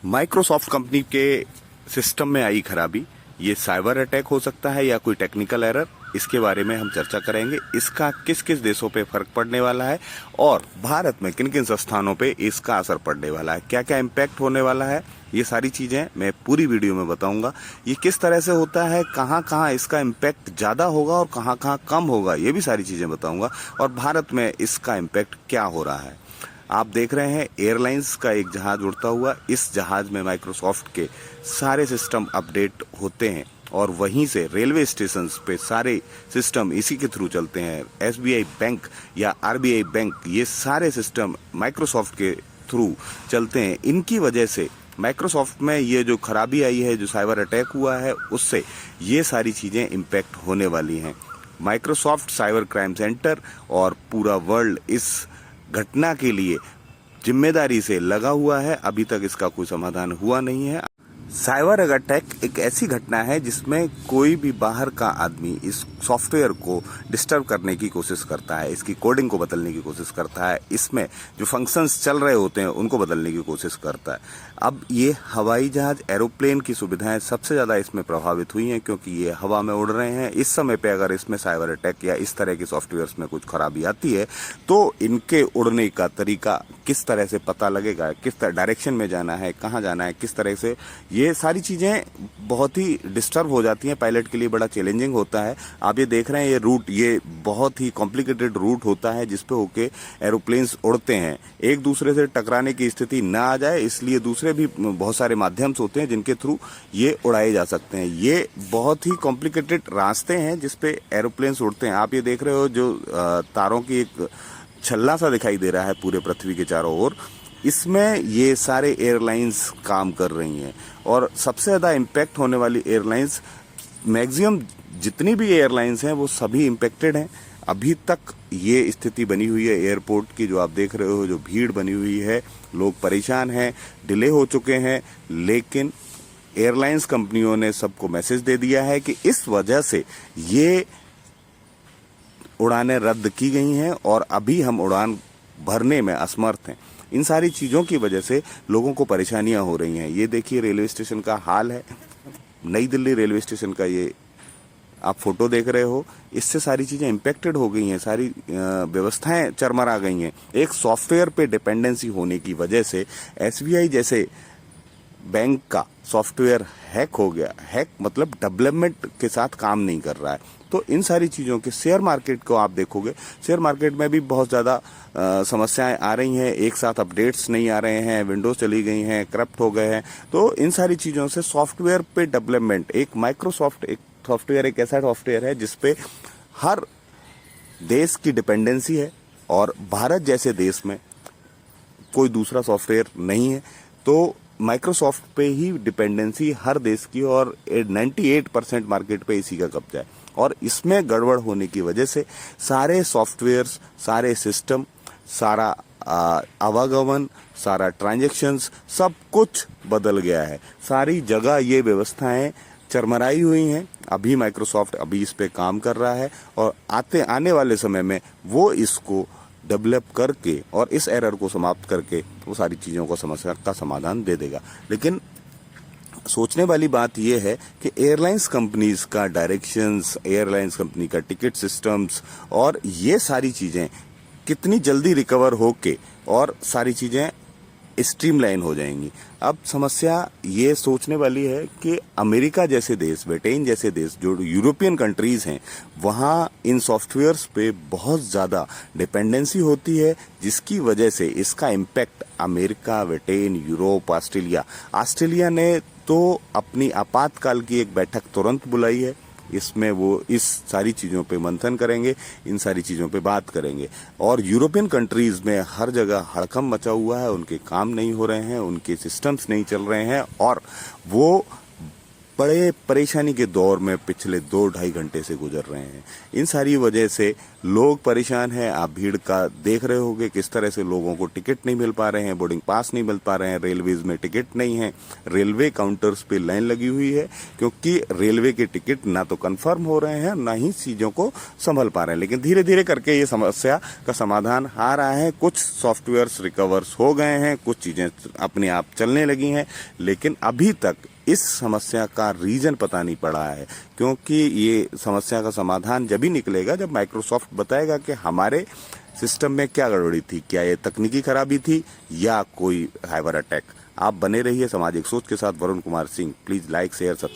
Microsoft company के system में आई खराबी, ये साइबर अटैक हो सकता है या कोई टेक्निकल एरर, इसके बारे में हम चर्चा करेंगे। इसका किस किस देशों पे फर्क पड़ने वाला है और भारत में किन किन संस्थानों पे इसका असर पड़ने वाला है, क्या क्या इम्पैक्ट होने वाला है, ये सारी चीजें मैं पूरी वीडियो में बताऊंगा। ये किस तरह से होता है, कहाँ कहाँ इसका इम्पैक्ट ज्यादा होगा और कहाँ कहाँ कम होगा, ये भी सारी चीजें बताऊंगा। और भारत में इसका इम्पैक्ट क्या हो रहा है। आप देख रहे हैं एयरलाइंस का एक जहाज उड़ता हुआ। इस जहाज में माइक्रोसॉफ्ट के सारे सिस्टम अपडेट होते हैं और वहीं से रेलवे स्टेशन पे सारे सिस्टम इसी के थ्रू चलते हैं। एसबीआई बैंक या आरबीआई बैंक, ये सारे सिस्टम माइक्रोसॉफ्ट के थ्रू चलते हैं। इनकी वजह से माइक्रोसॉफ्ट में ये जो खराबी आई है, जो साइबर अटैक हुआ है, उससे ये सारी चीजें इम्पैक्ट होने वाली हैं। माइक्रोसॉफ्ट साइबर क्राइम सेंटर और पूरा वर्ल्ड इस घटना के लिए जिम्मेदारी से लगा हुआ है। अभी तक इसका कोई समाधान हुआ नहीं है। साइबर अटैक एक ऐसी घटना है जिसमें कोई भी बाहर का आदमी इस सॉफ्टवेयर को डिस्टर्ब करने की कोशिश करता है, इसकी कोडिंग को बदलने की कोशिश करता है, इसमें जो फंक्शंस चल रहे होते हैं उनको बदलने की कोशिश करता है। अब ये हवाई जहाज, एरोप्लेन की सुविधाएं सबसे ज़्यादा इसमें प्रभावित हुई हैं क्योंकि ये हवा में उड़ रहे हैं। इस समय पे अगर इसमें साइबर अटैक या इस तरह के सॉफ्टवेयर्स में कुछ खराबी आती है तो इनके उड़ने का तरीका किस तरह से पता लगेगा, किस डायरेक्शन में जाना है, कहाँ जाना है, किस तरह से, ये सारी चीज़ें बहुत ही डिस्टर्ब हो जाती हैं। पायलट के लिए बड़ा चैलेंजिंग होता है। आप ये देख रहे हैं, ये रूट, ये बहुत ही कॉम्प्लिकेटेड रूट होता है जिसपे होके एरोप्लेन्स उड़ते हैं। एक दूसरे से टकराने की स्थिति ना आ जाए इसलिए दूसरे भी बहुत सारे माध्यम होते हैं जिनके थ्रू ये उड़ाए जा सकते हैं। ये बहुत ही कॉम्प्लिकेटेड रास्ते हैं जिसपे एरोप्लेन्स उड़ते हैं। आप ये देख रहे हो जो तारों की एक छल्ला सा दिखाई दे रहा है पूरे पृथ्वी के चारों ओर, इसमें ये सारे एयरलाइंस काम कर रही हैं। और सबसे ज़्यादा इम्पैक्ट होने वाली एयरलाइंस, मैक्सिमम जितनी भी एयरलाइंस हैं वो सभी इम्पैक्टेड हैं। अभी तक ये स्थिति बनी हुई है एयरपोर्ट की, जो आप देख रहे हो, जो भीड़ बनी हुई है, लोग परेशान हैं, डिले हो चुके हैं। लेकिन एयरलाइंस कंपनियों ने सबको मैसेज दे दिया है कि इस वजह से ये उड़ानें रद्द की गई हैं और अभी हम उड़ान भरने में असमर्थ हैं। इन सारी चीज़ों की वजह से लोगों को परेशानियां हो रही हैं। ये देखिए रेलवे स्टेशन का हाल है, नई दिल्ली रेलवे स्टेशन का ये आप फोटो देख रहे हो। इससे सारी चीज़ें इम्पेक्टेड हो गई हैं, सारी व्यवस्थाएं चरमरा गई हैं। एक सॉफ्टवेयर पे डिपेंडेंसी होने की वजह से एसबीआई जैसे बैंक का सॉफ्टवेयर हैक हो गया। हैक मतलब डेवलपमेंट के साथ काम नहीं कर रहा है। तो इन सारी चीज़ों के, शेयर मार्केट को आप देखोगे, शेयर मार्केट में भी बहुत ज़्यादा समस्याएं आ रही हैं। एक साथ अपडेट्स नहीं आ रहे हैं, विंडोज चली गई हैं, करप्ट हो गए हैं। तो इन सारी चीज़ों से सॉफ्टवेयर पे डेवलपमेंट, एक माइक्रोसॉफ्ट एक सॉफ्टवेयर एक ऐसा सॉफ्टवेयर है जिसपे हर देश की डिपेंडेंसी है और भारत जैसे देश में कोई दूसरा सॉफ्टवेयर नहीं है। तो माइक्रोसॉफ्ट पे ही डिपेंडेंसी हर देश की और 98% मार्केट पे इसी का कब्जा है। और इसमें गड़बड़ होने की वजह से सारे सॉफ्टवेयर्स, सारे सिस्टम, सारा आवागमन, सारा ट्रांजैक्शंस, सब कुछ बदल गया है। सारी जगह ये व्यवस्थाएं चरमराई हुई हैं। अभी माइक्रोसॉफ्ट अभी इस पे काम कर रहा है और आने वाले समय में वो इसको डेवलप करके और इस एरर को समाप्त करके वो सारी चीज़ों को, समस्या का समाधान दे देगा। लेकिन सोचने वाली बात यह है कि एयरलाइंस कंपनीज का डायरेक्शंस, एयरलाइंस कंपनी का टिकट सिस्टम्स और ये सारी चीज़ें कितनी जल्दी रिकवर होके और सारी चीज़ें स्ट्रीमलाइन हो जाएंगी। अब समस्या ये सोचने वाली है कि अमेरिका जैसे देश, ब्रिटेन जैसे देश, जो यूरोपियन कंट्रीज हैं, वहाँ इन सॉफ्टवेयर्स पे बहुत ज़्यादा डिपेंडेंसी होती है जिसकी वजह से इसका impact America, Britain, Europe, Australia ने तो अपनी आपातकाल की एक बैठक तुरंत बुलाई है। इसमें वो इस सारी चीज़ों पे मंथन करेंगे, इन सारी चीज़ों पे बात करेंगे। और यूरोपियन कंट्रीज़ में हर जगह हड़कंप मचा हुआ है, उनके काम नहीं हो रहे हैं, उनके सिस्टम्स नहीं चल रहे हैं और वो बड़े परेशानी के दौर में पिछले 2-2.5 घंटे से गुजर रहे हैं। इन सारी वजह से लोग परेशान हैं। आप भीड़ का देख रहे होंगे किस तरह से लोगों को टिकट नहीं मिल पा रहे हैं, बोर्डिंग पास नहीं मिल पा रहे हैं, रेलवेज में टिकट नहीं है, रेलवे काउंटर्स पे लाइन लगी हुई है, क्योंकि रेलवे के टिकट ना तो कंफर्म हो रहे हैं ना ही चीज़ों को संभल पा रहे हैं। लेकिन धीरे धीरे करके ये समस्या का समाधान आ रहा है। कुछ सॉफ्टवेयर्स रिकवर्स हो गए हैं, कुछ चीज़ें अपने आप चलने लगी हैं, लेकिन अभी तक इस समस्या का रीजन पता नहीं पड़ा है, क्योंकि ये समस्या का समाधान जब ही निकलेगा जब माइक्रोसॉफ्ट बताएगा कि हमारे सिस्टम में क्या गड़बड़ी थी, क्या ये तकनीकी खराबी थी या कोई साइबर अटैक। आप बने रहिए सामाजिक सोच के साथ। Varun Kumar Singh, please like share subscribe.